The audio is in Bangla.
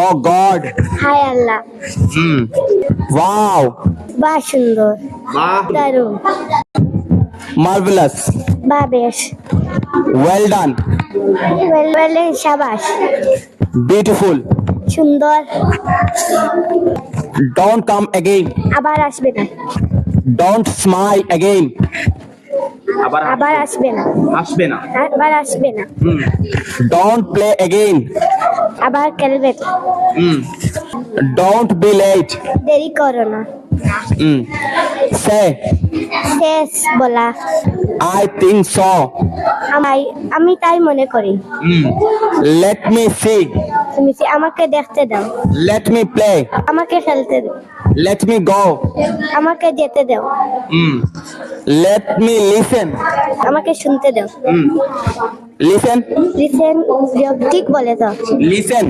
Oh God. হাই আল্লাহ, Wow. বা সুন্দর, Wow. দারুণ, Marvelous. বা বেশ, Well done. ওয়েল সাবাস, Beautiful. সুন্দর, Don't come again. আবার আসবে না, Don't smile again. আবার আসবে না, আসবে না। আবার আসবে না, Don't play again. আবার খেলবে না, Don't be late. দেরি করো না, Say, শেষ বলা, I think so. আমি তাই মনে করি, Let me see. তুমি আমাকে দেখতে দাও, Let me play. আমাকে খেলতে দাও, Let me go. আমাকে যেতে দাও, Let me listen. আমাকে শুনতে দাও, Listen. লিসেন, ঠিক বলে তো, Listen.